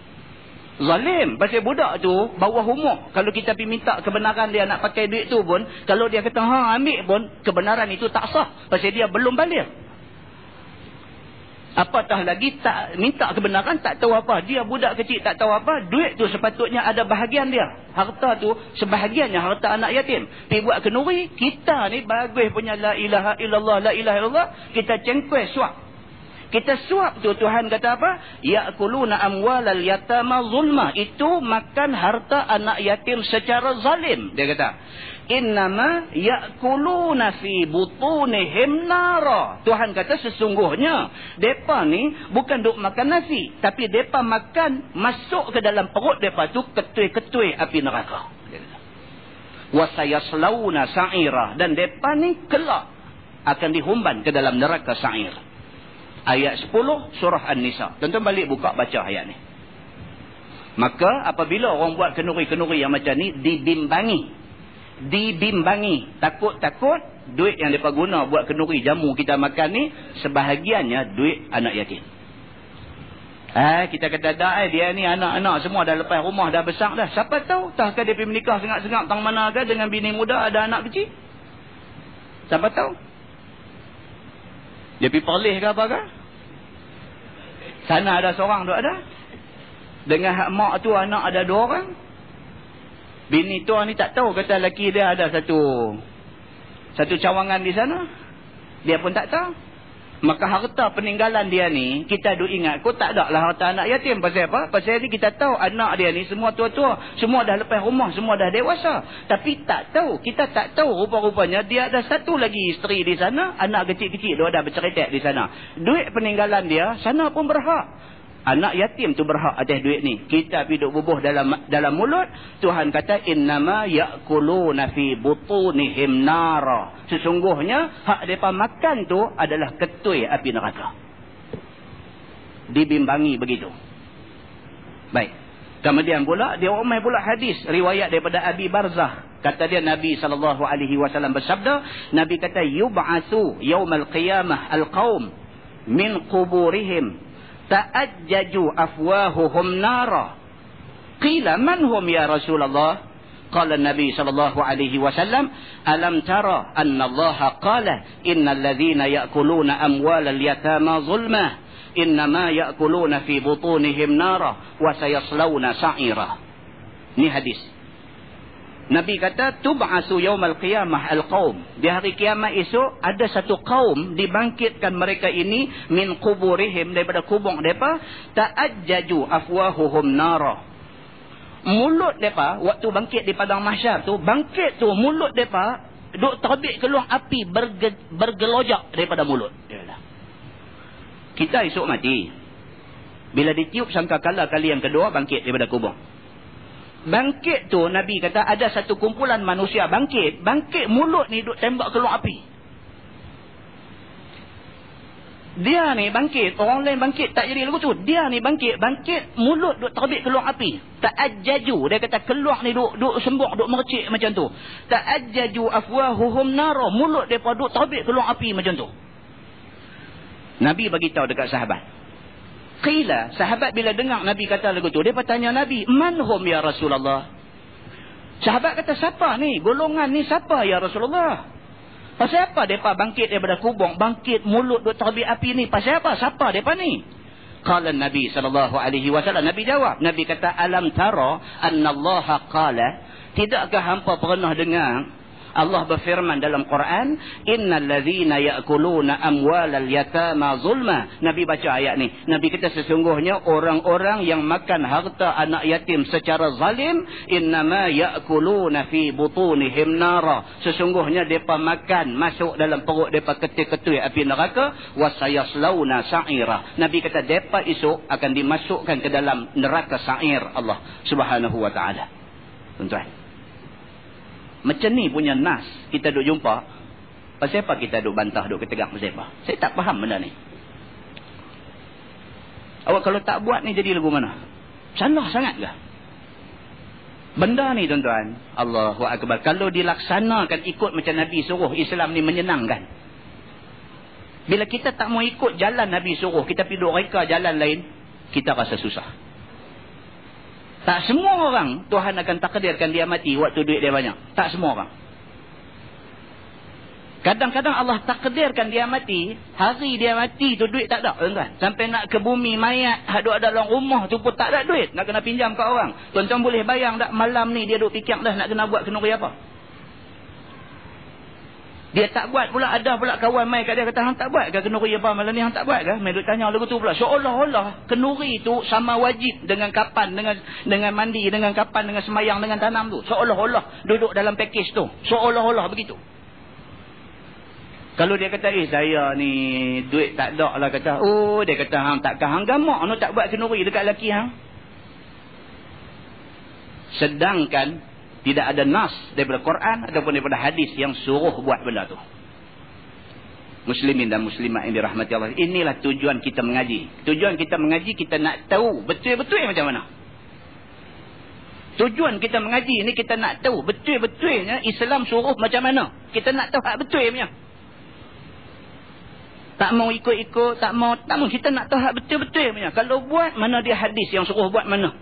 Zalim. Pasal budak tu bawah umur. Kalau kita pergi minta kebenaran dia nak pakai duit tu pun, kalau dia kata ambil pun, kebenaran itu tak sah. Pasal dia belum balik. Apatah lagi tak minta kebenaran, tak tahu apa. Dia budak kecil tak tahu apa. Duit tu sepatutnya ada bahagian dia. Harta tu sebahagiannya harta anak yatim. Pergi buat kenuri, kita ni bagus punya la ilaha illallah, la ilaha illallah, kita cengkuih suap. Kita suap tu, Tuhan kata apa? Ya'kuluna amwalal yatama zulma. Itu makan harta anak yatim secara zalim. Dia kata, innama ya'kuluna fi butunihim nara. Tuhan kata sesungguhnya depa ni bukan duk makan nasi, tapi depa makan masuk ke dalam perut depa tu ketui-ketui api neraka. Wa sayaslawna sa'ira. Dan depa ni kelak akan dihumban ke dalam neraka sa'ir. Ayat 10 surah An-Nisa. Tuan-tuan balik buka baca ayat ni. Maka apabila orang buat kenduri-kenduri yang macam ni, dibimbangi. Takut-takut duit yang mereka guna buat kenduri jamu kita makan ni, sebahagiannya duit anak yatim. Kita kata dia ni anak-anak semua dah lepas rumah, dah besar dah. Siapa tahu, takkan dia pergi menikah sengak-sengak tang mana ke dengan bini muda, ada anak kecil. Siapa tahu. Dia pergi perlih ke apa ke? Sana ada seorang tu ada. Dengan hak mak tu anak ada 2 orang. Bini tu ni tak tahu, kata lelaki dia ada satu cawangan di sana. Dia pun tak tahu. Maka harta peninggalan dia ni, kita duk ingat kau tak ada lah harta anak yatim. Pasal apa? Pasal ni kita tahu anak dia ni semua tua-tua, semua dah lepas rumah, semua dah dewasa. Tapi kita tak tahu rupa-rupanya dia ada satu lagi isteri di sana, anak kecil-kecil dia ada berceretak di sana. Duit peninggalan dia sana pun berhak. Anak yatim tu berhak atas duit ni. Kita pergi duk bubuh dalam mulut. Tuhan kata innama ya'kuluna fi butunihim nara. Sesungguhnya hak depa makan tu adalah ketui api neraka. Dibimbangi begitu. Baik. Kemudian pula dia umai pula hadis riwayat daripada Abi Barzah. Kata dia Nabi SAW bersabda, Nabi kata yub'atsu yaumal qiyamah al-qaum min quburihim ta'ajjaju afwahuhum nara. Qila man hum ya Rasulullah? Qala Nabi sallallahu alaihi wasallam, alam tara anna Allah qala innal ladhina ya'kuluna amwalal yatama zulma innama ya'kuluna fi butunihim nara wa sayaslawna sa'ira. Ni hadis. Nabi kata tub'asu yaumal qiyamah al-qaum. Di hari kiamat esok ada satu kaum dibangkitkan mereka ini min kuburihim, daripada kubur mereka, ta'ajjaju afwahuhum nara. Mulut mereka waktu bangkit di padang mahsyar tu, bangkit tu mulut mereka duk terbit keluar api bergelojak daripada mulut. Yalah. Kita esok mati. Bila ditiup sangkakala kali yang kedua bangkit daripada kubur. Bangkit tu Nabi kata ada satu kumpulan manusia bangkit mulut ni duk tembak keluar api. Dia ni bangkit, orang lain bangkit tak jadi lagu tu. Dia ni bangkit mulut duk terbit keluar api. Ta'ajjaju, dia kata keluar ni duk sembuk, duk mercik macam tu. Ta'ajjaju afwahuhum nara, mulut depa duk terbit keluar api macam tu. Nabi bagi tahu dekat sahabat. Qila, sahabat bila dengar Nabi kata lagu tu, dia bertanya Nabi, man hum ya Rasulullah? Sahabat kata, siapa ni? Golongan ni siapa ya Rasulullah? Pasal apa mereka bangkit daripada kubur, bangkit mulut duk terbit api ni? Pasal apa? Siapa mereka ni? Qala Nabi SAW, Nabi jawab, Nabi kata, alam tara anna Allah qala, tidakkah hampa pernah dengar Allah berfirman dalam Quran, innal ladzina ya'kuluna amwalal yatama zulma. Nabi baca ayat ni. Nabi kata sesungguhnya orang-orang yang makan harta anak yatim secara zalim, innama ya'kuluna fi butunihim nara. Sesungguhnya depa makan masuk dalam perut depa ketui-ketui api neraka, wasayaslawna sa'ira. Nabi kata depa esok akan dimasukkan ke dalam neraka sa'ir Allah Subhanahu wa taala. Tuan-tuan, macam ni punya nas kita duk jumpa. Pasal apa kita duk bantah, duk ketegak pasal apa? Saya tak faham benda ni. Awak kalau tak buat ni jadi lagu mana? Salah sangat ke? Benda ni tuan-tuan, Allahu Akbar. Kalau dilaksanakan ikut macam Nabi suruh, Islam ni menyenangkan. Bila kita tak mau ikut jalan Nabi suruh, kita pergi duk reka jalan lain, kita rasa susah. Tak semua orang Tuhan akan takdirkan dia mati waktu duit dia banyak. Tak semua orang. Kadang-kadang Allah takdirkan dia mati, hari dia mati tu duit tak ada, tuan-tuan. Sampai nak ke bumi mayat, ada dalam rumah tu pun tak ada duit, nak kena pinjam kat orang. Tuan-tuan boleh bayang tak malam ni dia duk fikir dah nak kena buat kenduri apa? Dia tak buat pula, ada pula kawan mai kat dia kata, hang tak buat ke kenduri apa malam ni, hang tak buat ke? Mai duk tanya lagu tu pula. Seolah-olah kenduri tu sama wajib dengan kapan, dengan mandi, dengan kapan, dengan semayang, dengan tanam tu. Seolah-olah duduk dalam pakej tu. Seolah-olah begitu. Kalau dia kata, saya ni duit tak ada lah, kata, dia kata, hang takkan hang gamak no tak buat kenduri dekat lelaki hang. Sedangkan tidak ada nas daripada Quran ataupun daripada hadis yang suruh buat benda tu. Muslimin dan muslimat yang dirahmati Allah, inilah tujuan kita mengaji. Tujuan kita mengaji, kita nak tahu betul-betul macam mana. Tujuan kita mengaji ni kita nak tahu betul-betulnya Islam suruh macam mana. Kita nak tahu hak betul punya. Tak mau ikut-ikut, tak mau kita nak tahu hak betul-betul punya. Kalau buat, mana dia hadis yang suruh buat mana?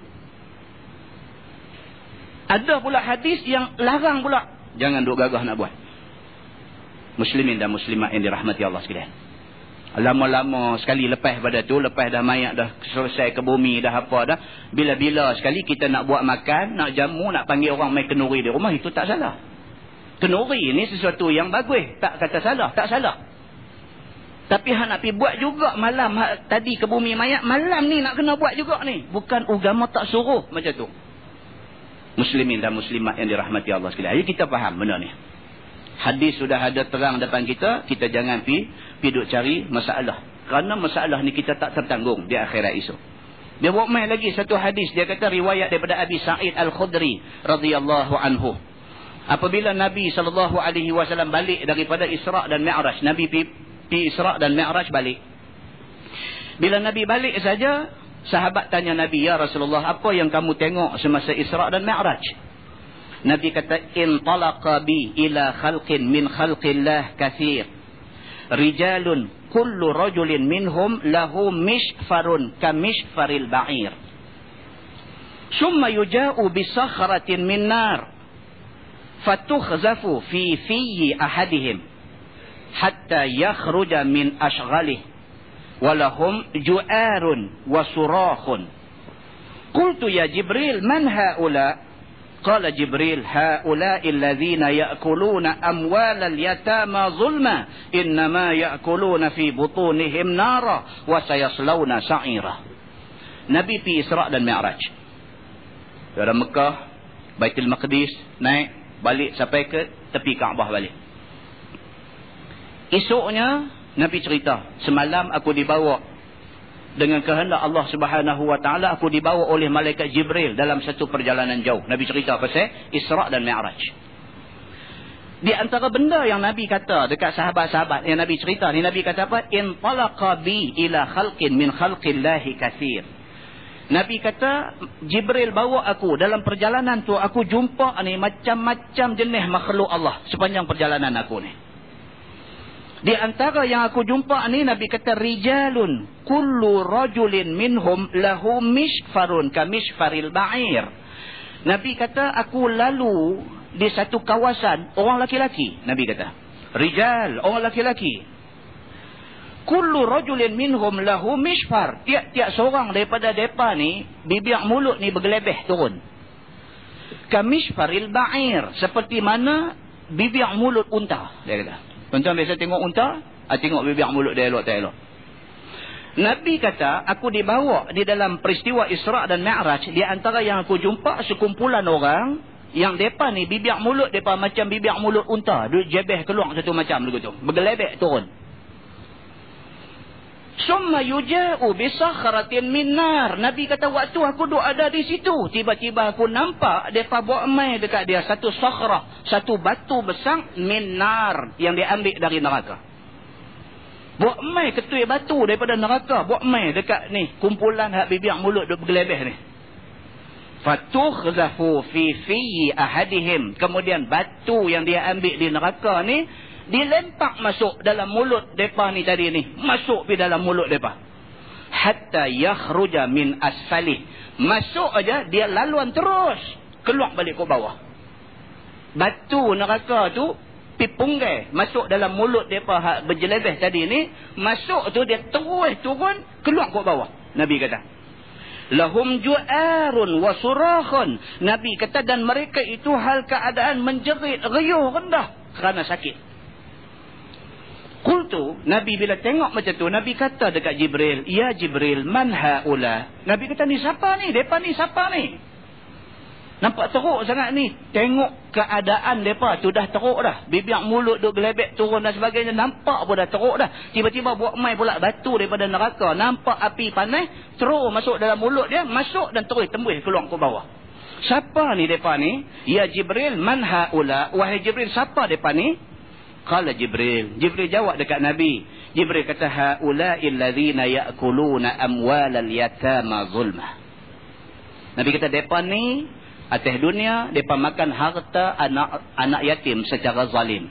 Ada pula hadis yang larang pula. Jangan duk gagah nak buat. Muslimin dan muslimat yang dirahmati Allah sekalian. Lama-lama sekali lepas pada tu, lepas dah mayat dah selesai ke bumi dah apa dah, bila-bila sekali kita nak buat makan, nak jamu, nak panggil orang mai kenuri di rumah, itu tak salah. Kenuri ni sesuatu yang bagus, tak kata salah, tak salah. Tapi hak nak pergi buat juga malam tadi ke bumi mayat, malam ni nak kena buat juga ni. Bukan agama tak suruh macam tu. Muslimin dan muslimat yang dirahmati Allah sekalian. Ayo kita faham benda ni. Hadis sudah ada terang depan kita, kita jangan pergi duk cari masalah. Kerana masalah ni kita tak tertanggung di akhirat esok. Dia buat main lagi satu hadis, dia kata riwayat daripada Abi Sa'id Al-Khudri radhiyallahu anhu. Apabila Nabi SAW balik daripada Isra' dan Mi'raj, Nabi pergi Isra' dan Mi'raj balik. Bila Nabi balik saja, sahabat tanya Nabi, ya Rasulullah, apa yang kamu tengok semasa Isra' dan Mi'raj? Nabi kata, intalaqa bi ila khalqin min khalqillah kathir. Rijalun kullu rajulin minhum lahu mishfarun ka mishfaril ba'ir. Summa yuja'u bi sakhratin min nar. Fatukhzafu fi fiyyi ahadihim. Hatta yakhruja min ashghalih. Walahum ju'arun wa surakhun. Qultu ya Jibril, man ha'ula? Qala Jibril, haula'i alladhina ya'kuluna amwalal yatama zulma, innama ya'kuluna fi butunihim nara wa sayaslawna sa'ira. Nabi pi Isra' dan Mi'raj. Dari Mekah, Baitul Maqdis, naik balik sampai ke tepi Kaabah balik. Esoknya Nabi cerita, semalam aku dibawa dengan kehendak Allah Subhanahu wa taala, aku dibawa oleh malaikat Jibril dalam satu perjalanan jauh. Nabi cerita pasal Isra' dan Mi'raj. Di antara benda yang Nabi kata dekat sahabat-sahabat yang Nabi cerita ni, Nabi kata apa? Intalaqa bi ila khalqin min khalqillahi katsir. Nabi kata Jibril bawa aku dalam perjalanan tu, aku jumpa ni macam-macam jenis makhluk Allah sepanjang perjalanan aku ni. Di antara yang aku jumpa ni, Nabi kata rijalun kullu rajulin minhum lahu mishfarun ka mishfaril ba'ir. Nabi kata aku lalu di satu kawasan orang laki-laki. Nabi kata rijal, orang laki-laki. Kullu rajulin minhum lahu mishfar. Tiap-tiap seorang daripada depa ni bibir mulut ni bergelebeh turun. Ka mishfaril ba'ir, seperti mana bibir mulut unta, dia kata. Tuan-tuan biasa tengok unta, tengok bibir mulut dia elok tak elok. Nabi kata, aku dibawa di dalam peristiwa Isra' dan Mi'raj, di antara yang aku jumpa sekumpulan orang yang depa ni bibir mulut depa macam bibir mulut unta, duk jebeh keluar satu macam begitu, bergelebek turun. Summa yuja'u bi sakhratin min nar. Nabi kata waktu aku duk ada di situ, tiba-tiba aku nampak depa bawa mai dekat dia satu sakhrah, satu batu besar min nar yang diambil dari neraka. Bawa mai ketui batu daripada neraka, bawa mai dekat ni kumpulan hak bibir mulut duk bergelebeh ni. Fatukhzafu fi fiyyi ahadihim. Kemudian batu yang dia ambil di neraka ni dilempak masuk dalam mulut depa ni tadi ni, masuk di dalam mulut depa, hatta yakhruja min asfalih. Masuk aja dia laluan terus keluar balik ke bawah. Batu neraka tu pipunggai masuk dalam mulut depa berjelebeh tadi ni, masuk tu dia terus turun keluar ke bawah. Nabi kata lahum ju'arun wa surakhun. Nabi kata dan mereka itu hal keadaan menjerit, riuh rendah kerana sakit. Qultu, Nabi bila tengok macam tu, Nabi kata dekat Jibril, ya Jibril, man haula? Nabi kata, ni siapa ni? Depa ni siapa ni? Nampak teruk sangat ni. Tengok keadaan depa tu dah teruk dah. Bibir mulut duk gelebek turun dan sebagainya, nampak pun dah teruk dah. Tiba-tiba buat mai pula batu daripada neraka, nampak api panas terus masuk dalam mulut dia, masuk dan terus tembus keluar ke bawah. Siapa ni depa ni? Ya Jibril, man haula? Wahai Jibril, siapa depa ni? Qala Jibril. Jibril jawab dekat Nabi. Jibril kata, haula'il ladzina ya'kuluna amwalal yatama zulma. Nabi kata, depa ni Atas dunia, mereka makan harta anak yatim secara zalim.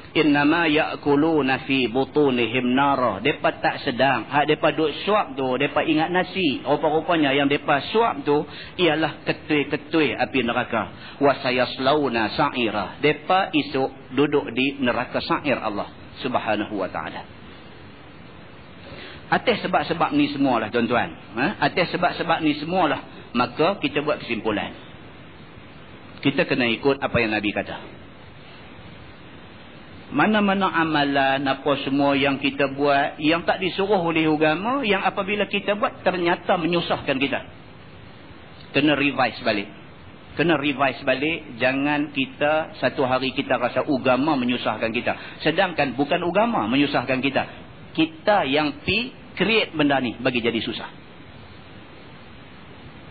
Innama ya'kuluna fi butunihim nara. Mereka tak sedang. Hak mereka duk suap tu, mereka ingat nasi. Rupa-rupanya yang mereka suap tu ialah ketui-ketui api neraka. Wa sayaslawna sa'ira. Mereka esok duduk di neraka sa'ir Allah Subhanahu wa ta'ala. Atas sebab-sebab ni semualah tuan-tuan. Atas sebab-sebab ni semualah, maka kita buat kesimpulan. Kita kena ikut apa yang Nabi kata. Mana-mana amalan, apa semua yang kita buat, yang tak disuruh oleh agama, yang apabila kita buat, ternyata menyusahkan kita. Kena revise balik. Kena revise balik. Jangan kita, satu hari kita rasa agama menyusahkan kita. Sedangkan bukan agama menyusahkan kita. Kita yang create benda ni bagi jadi susah.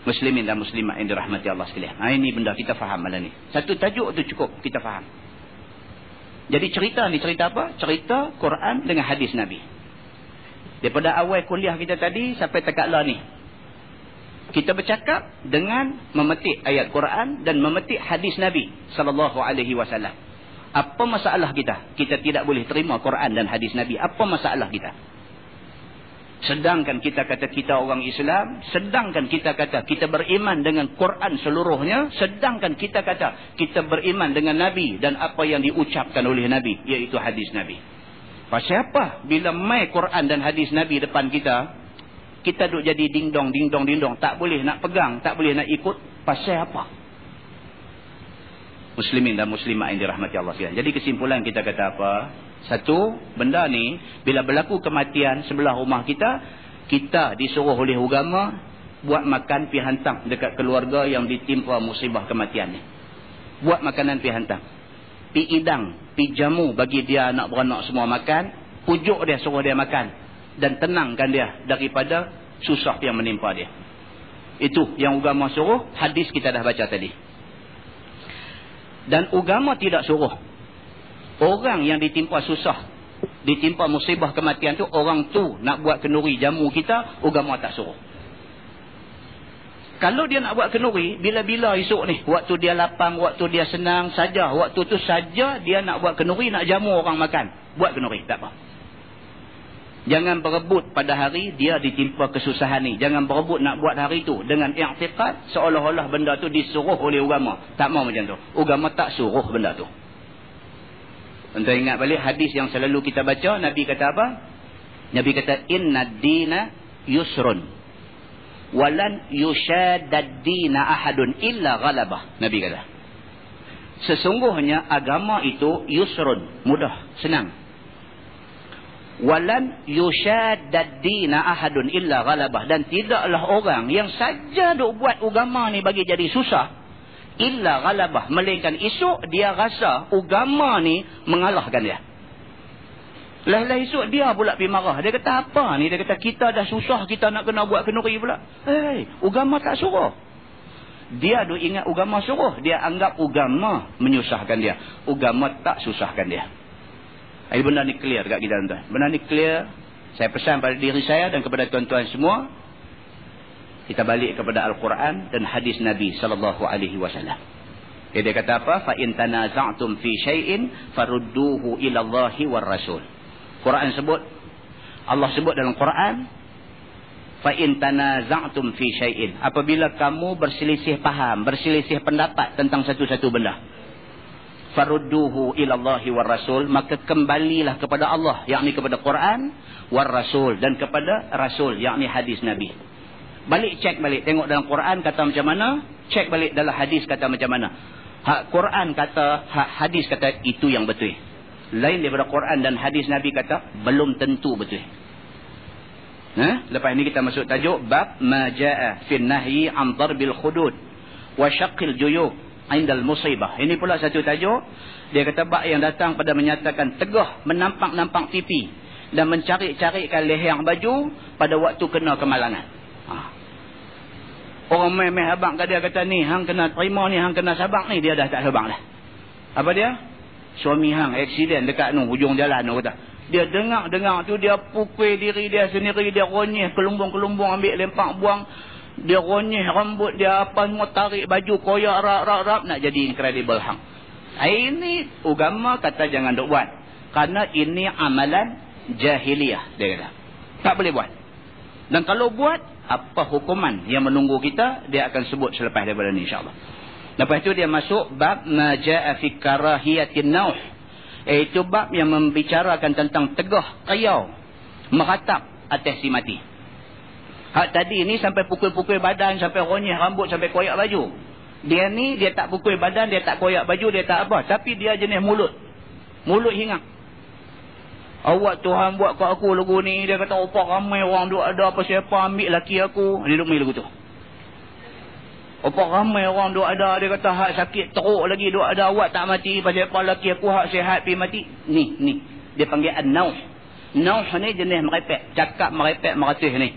Muslimin dan muslimat yang dirahmati Allah sekalian. Ini benda kita faham malam ni. Satu tajuk tu cukup kita faham. Jadi cerita ni cerita apa? Cerita Quran dengan hadis Nabi. Daripada awal kuliah kita tadi sampai tekaklah ni, kita bercakap dengan memetik ayat Quran dan memetik hadis Nabi sallallahu alaihi wasallam. Apa masalah kita? Kita tidak boleh terima Quran dan hadis Nabi. Apa masalah kita? Sedangkan kita kata kita orang Islam, sedangkan kita kata kita beriman dengan Quran seluruhnya, sedangkan kita kata kita beriman dengan Nabi dan apa yang diucapkan oleh Nabi, iaitu hadis Nabi. Pasal apa? Bila mai Quran dan hadis Nabi depan kita, kita duk jadi ding-dong, ding-dong, ding-dong. Tak boleh nak pegang, tak boleh nak ikut. Pasal apa? Muslimin dan muslimat yang dirahmati Allah sekalian. Jadi kesimpulan kita kata apa? Satu, benda ni bila berlaku kematian sebelah rumah kita, kita disuruh oleh agama buat makan pi hantar dekat keluarga yang ditimpa musibah kematian ni. Buat makanan pi hantar. Pi idang, pi jamu bagi dia anak beranak semua makan, pujuk dia suruh dia makan dan tenangkan dia daripada susah yang menimpa dia. Itu yang agama suruh, hadis kita dah baca tadi. Dan agama tidak suruh orang yang ditimpa susah, ditimpa musibah kematian tu, orang tu nak buat kenduri jamu kita, agama tak suruh. Kalau dia nak buat kenduri, bila-bila esok ni, waktu dia lapang, waktu dia senang saja, waktu tu saja dia nak buat kenduri, nak jamu orang makan, buat kenduri, tak apa. Jangan berebut pada hari dia ditimpa kesusahan ni. Jangan berebut nak buat hari tu dengan i'tiqad seolah-olah benda tu disuruh oleh agama. Tak mau macam tu. Agama tak suruh benda tu. Untuk ingat balik hadis yang selalu kita baca, Nabi kata apa? Nabi kata innad dina yusrun walan yushaddad dina ahadun illa ghalabah. Nabi kata sesungguhnya agama itu yusrun, mudah, senang. Walan yushaddad dina ahadun illa ghalabah, dan tidaklah orang yang saja duk buat agama ni bagi jadi susah illa ghalabah, melainkan esok dia rasa agama ni mengalahkan dia. Lah esok dia pula pergi marah. Dia kata apa ni? Dia kata kita dah susah, kita nak kena buat kenduri pula. Agama tak suruh. Dia duk ingat agama suruh. Dia anggap agama menyusahkan dia. Agama tak susahkan dia. Benda ni clear dekat kita tuan-tuan. Benda ni clear. Saya pesan pada diri saya dan kepada tuan-tuan semua, kita balik kepada Al-Quran dan hadis Nabi sallallahu alaihi wasallam. Dia kata apa? Fa in tanaza'tum fi syai'in farudduhu ila Allahi war Rasul. Quran sebut, Allah sebut dalam Quran, fa in tanaza'tum fi syai'in, apabila kamu berselisih faham, berselisih pendapat tentang satu-satu benda, farudduhu ila Allahi war Rasul, maka kembalilah kepada Allah, yakni kepada Quran, war Rasul, dan kepada Rasul, yakni hadis Nabi. Balik cek balik, tengok dalam Quran kata macam mana, cek balik dalam hadis kata macam mana. Hak Quran kata, hak hadis kata itu yang betul. Lain daripada Quran dan hadis Nabi kata belum tentu betul. Lepas ni kita masuk tajuk bab ma jaa fil nahyi an darbil hudud wa syaqqil juyub indal musibah. Ini pula satu tajuk. Dia kata bab yang datang pada menyatakan tegah menampak-nampak pipi dan mencari-carikan leher baju pada waktu kena kemalangan. Orang main habang kat dia kata ni hang kena terima ni, hang kena sabak ni, dia dah tak sabak dah. Apa dia? Suami hang aksiden dekat hujung jalan kata. Dia dengar tu dia pukul diri dia sendiri, dia ronyeh kelumbung-kelumbung, ambil lempak buang. Dia ronyeh rambut dia apa semua, tarik baju, koyak rap nak jadi incredible hang. Ini agama kata jangan duk buat. Kerana ini amalan jahiliyah, dia kata. Tak boleh buat. Dan kalau buat, apa hukuman yang menunggu kita, dia akan sebut selepas daripada ni insyaAllah. Lepas itu dia masuk bab ma ja'a fi karahiyatin nauh. Iaitu bab yang membicarakan tentang tegah, qiyau, meratap atas si mati. Hak tadi ni sampai pukul-pukul badan, sampai ronyeh rambut, sampai koyak baju. Dia ni, dia tak pukul badan, dia tak koyak baju, dia tak apa. Tapi dia jenis mulut. Mulut hingang. Awak Tuhan buat kat aku lagu ni. Dia kata, opak ramai orang duk ada apa siapa ambil laki aku. Dia duk main lagu tu. Opak ramai orang duk ada. Dia kata, hak sakit teruk lagi duk ada. Awak tak mati. Pasal apa laki aku hak sihat pergi mati. Ni. Dia panggil an-nauh. Nauh ni jenis merepek. Cakap merepek meratih ni.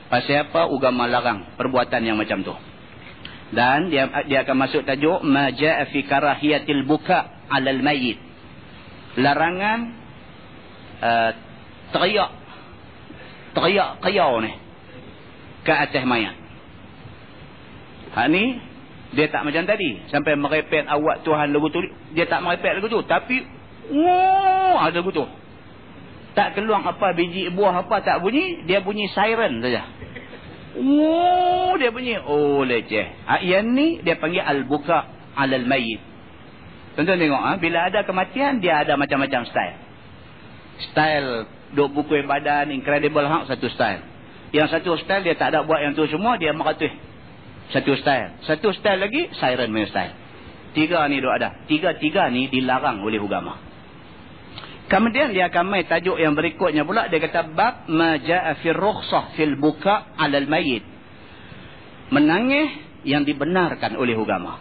Pasal apa? Agama larang perbuatan yang macam tu. Dan dia akan masuk tajuk ma jaa fi karahiyatil buka 'alal mayyit. Larangan teriak qiyau ni ke atas mayat. Hak ni dia tak macam tadi sampai merepek awak Tuhan lagu tu. Dia tak merepek lagu tu, tapi ada lagu tu. Tak keluar apa biji buah apa tak bunyi, dia bunyi siren saja. Dia bunyi. Leceh. Yang ni dia panggil al-buka 'alal mayyit. Tuan-tuan tengok, bila ada kematian dia ada macam-macam style. Style duk pukul badan incredible hang, satu style. Yang satu style dia tak ada buat yang tu semua, dia meratih. Satu style. Satu style lagi siren punya style. Tiga ni duk ada. Tiga-tiga ni dilarang oleh agama. Kemudian dia akan main tajuk yang berikutnya pula. Dia kata bab ma jaa fi rukhsah fil buka 'alal mayyit. Menangis yang dibenarkan oleh agama.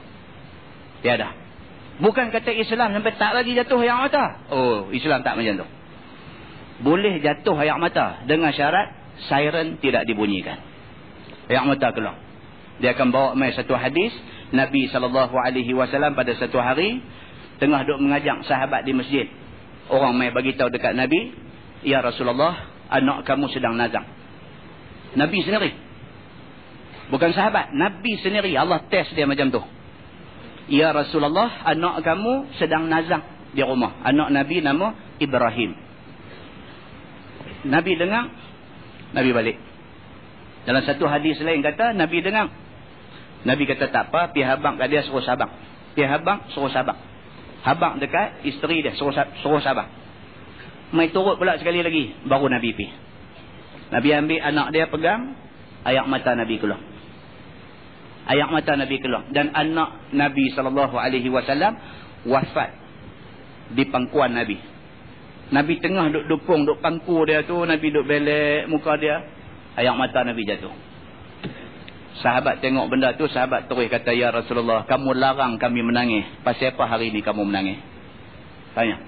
Dia ada. Bukan kata Islam sampai tak lagi jatuh air mata. Islam tak macam tu. Boleh jatuh air mata dengan syarat siren tidak dibunyikan. Air mata keluar. Dia akan bawa mai satu hadis Nabi SAW pada satu hari tengah duk mengajak sahabat di masjid. Orang mai bagi tahu dekat Nabi, ya Rasulullah, anak kamu sedang nazak. Nabi sendiri. Bukan sahabat, Nabi sendiri. Allah test dia macam tu. Ya Rasulullah, anak kamu sedang nazak di rumah. Anak Nabi nama Ibrahim. Nabi dengar, Nabi balik. Dalam satu hadis lain kata, Nabi dengar. Nabi kata tak apa, pergi habang kat dia suruh sabang. Pergi habang suruh sabang. Habang dekat isteri dia suruh sabang. Mai turut pula sekali lagi, baru Nabi pergi. Nabi ambil anak dia pegang, air mata Nabi keluar. Air mata Nabi keluar. Dan anak Nabi SAW wafat di pangkuan Nabi. Nabi tengah duk dukung, duk pangku dia tu, Nabi duk belek muka dia, air mata Nabi jatuh. Sahabat tengok benda tu, sahabat terus kata, ya Rasulullah, kamu larang kami menangis. Pasal apa hari ni kamu menangis? Tanya.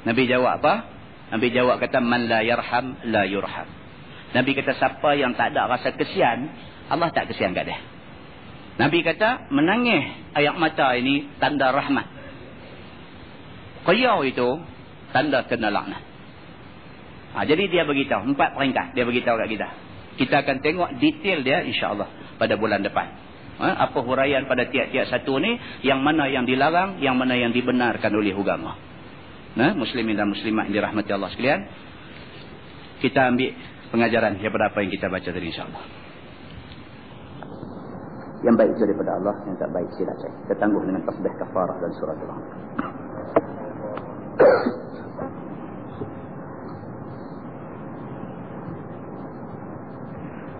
Nabi jawab apa? Nabi jawab kata, man la yarham la yurham. Nabi kata, siapa yang tak ada rasa kesian, Allah tak kesian kat dia. Nabi kata, menangis air mata ini tanda rahmat. Qiyau itu tanda kena laknat. Jadi dia beritahu 4 peringkat, dia beritahu kat kita. Kita akan tengok detail dia insya-Allah pada bulan depan. Apa huraian pada tiap-tiap satu ni, yang mana yang dilarang, yang mana yang dibenarkan oleh agama. Muslimin dan muslimat yang dirahmati Allah sekalian, kita ambil pengajaran daripada apa yang kita baca tadi insya-Allah. Yang baik itu daripada Allah, yang tak baik silap saya. Kita tangguh dengan tasbih kafarah dan surah Allah.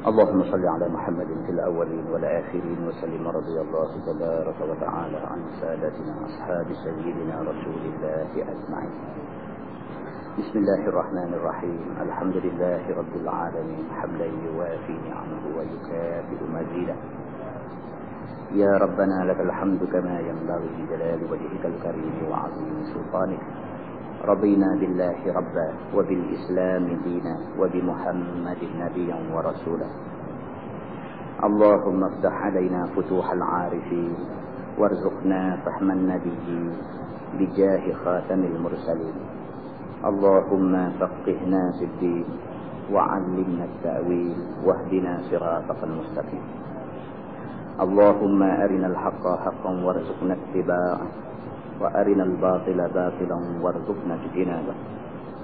اللهم صل على محمد في الأولين والآخرين وسلم رضي الله تبارك وتعالى عن سادتنا أصحاب سيدنا رسول الله أجمعين. بسم الله الرحمن الرحيم. الحمد لله رب العالمين حمدا يوافي نعمه ويكافئ مزيده. يا ربنا لك الحمد كما ينبغي لجلال وجهك الكريم وعظيم سلطانك. رضينا بالله ربا وبالإسلام دينا وبمحمد نبيا ورسولا. اللهم افتح علينا فتوح العارفين وارزقنا فهم النبيين بجاه خاتم المرسلين. اللهم فقهنا في الدين وعلمنا التأويل واهدنا صراطك المستقيم. اللهم أرنا الحق حقا وارزقنا اتباعه وأرنا الباطل باطلا وارزقنا اجتنابه.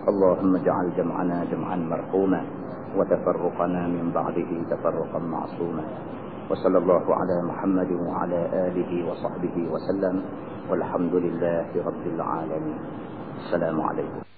اللهم اجعل جمعنا جمعا مرحوما وتفرقنا من بعده تفرقا معصوما. وصلى الله على محمد وعلى آله وصحبه وسلم والحمد لله رب العالمين. السلام عليكم.